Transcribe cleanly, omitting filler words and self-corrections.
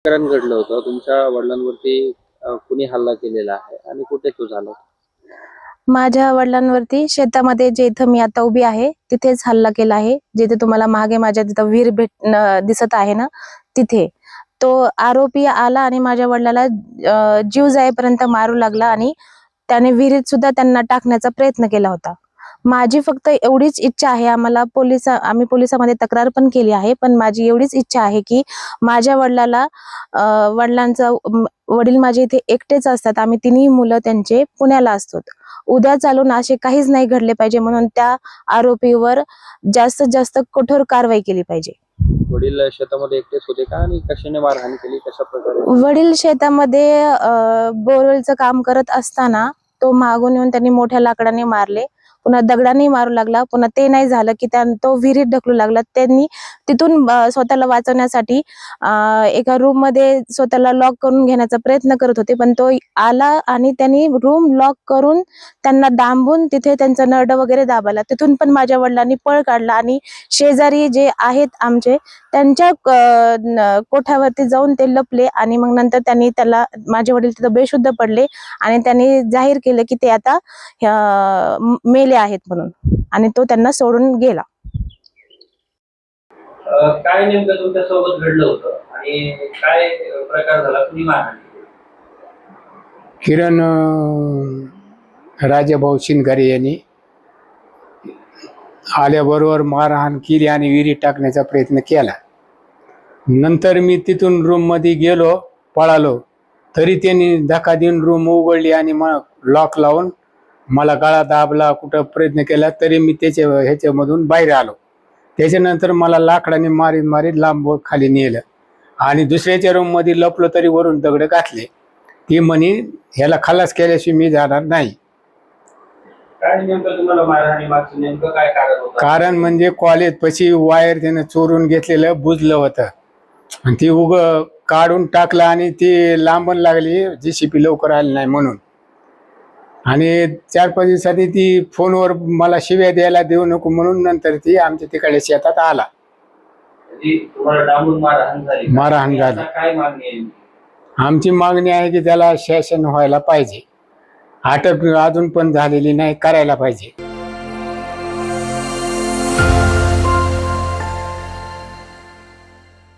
प्रकरण घडलं होतं तुमच्या वडिलांवरती कुणी हल्ला केलेला आहे आणि कुठे तो झाला? माझ्या वडिलांवरती शेतामध्ये जे इथं मी आता उभी आहे तिथेच हल्ला केला आहे. जिथे तुम्हाला मागे माझ्या तिथं विहीर दिसत आहे ना, तिथे तो आरोपी आला आणि माझ्या वडिलाला जीव जाईपर्यंत मारू लागला आणि त्याने विहिरीत सुद्धा त्यांना टाकण्याचा प्रयत्न केला होता. माझी फक्त एवढीच इच्छा आहे, आम्ही पोलिसामध्ये तक्रार पण केली आहे, पण माझी एवढीच इच्छा आहे की माझ्या वडिलाला वडील माझे इथे एकटेच असतात. आम्ही तिन्ही मुलं त्यांचे पुण्याला असतो. उद्या चालून असे काहीच नाही घडले पाहिजे, म्हणून त्या आरोपीवर जास्तीत जास्त कठोर कारवाई केली पाहिजे. वडील शेतामध्ये एकटेच होते का आणि कशाने मारहाण केली, कशा प्रकारे? वडील शेतामध्ये बोरवेलचं काम करत असताना तो मागून येऊन त्यांनी मोठ्या लाकडाने मारले, पुन्हा दगडाने मारू लागला. पुन्हा ते नाही झालं की तो विहिरीत ढकलू लागला. त्यांनी तिथून स्वतःला वाचवण्यासाठी एका रूम मध्ये स्वतःला लॉक करून घेण्याचा प्रयत्न करत होते, पण तो आला आणि त्यांनी रूम लॉक करून त्यांना डांबून तिथे त्यांचा नरड वगैरे दाबाला. तिथून पण माझ्या वडिलांनी पळ काढला आणि शेजारी जे आहेत आमचे त्यांच्या कोठ्यावरती जाऊन ते लपले आणि मग नंतर माझे वडील तिथं बेशुद्ध पडले आणि त्यांनी जाहीर केलं की ते आता मेले आहेत म्हणून, आणि तो त्यांना सोडून गेला. काय नेमकं तुमच्या सोबत घडलं होतं आणि काय प्रकार झाला, कुणी मारहाण केली? किरण राजाभाऊ शिंदे यांनी आल्याबरोबर मारहाण केली आणि विहिरीत टाकण्याचा प्रयत्न केला. नंतर मी तिथून रूम मध्ये गेलो, पळालो, तरी त्यांनी धक्का देऊन रूम उघडली आणि मग लॉक लावून मला गळा दाबला, कुठं प्रयत्न केला, तरी मी ह्याच्यामधून बाहेर आलो. त्याच्यानंतर मला लाकडाने मारीत लांब खाली नेलं आणि दुसऱ्याच्या रूम मध्ये लपलो, तरी वरून दगड घातले. ती म्हणे ह्याला खलास केल्याशिवाय मी जाणार नाही. काय नेमकं तुम्हाला मारहाणी मागचं नेमकं काय कारण होतं? कारण म्हणजे कॉलेज पशी वायर त्यानं चोरून घेतलेलं बुजलं होतं आणि ती काढून टाकलं आणि ती लांबण लागली, JCB लवकर आली नाही म्हणून. आणि 4-5 दिवसांनी ती फोनवर मला शिव्या द्यायला देऊ नको म्हणून नंतर ती आमच्या तिकडे शेतात आला. तुम्हाला डांबून मारहाण झाली. काय मागणी आहे? आमची मागणी आहे की त्याला शासन व्हायला पाहिजे. अटक अजून पण झालेली नाही, करायला पाहिजे.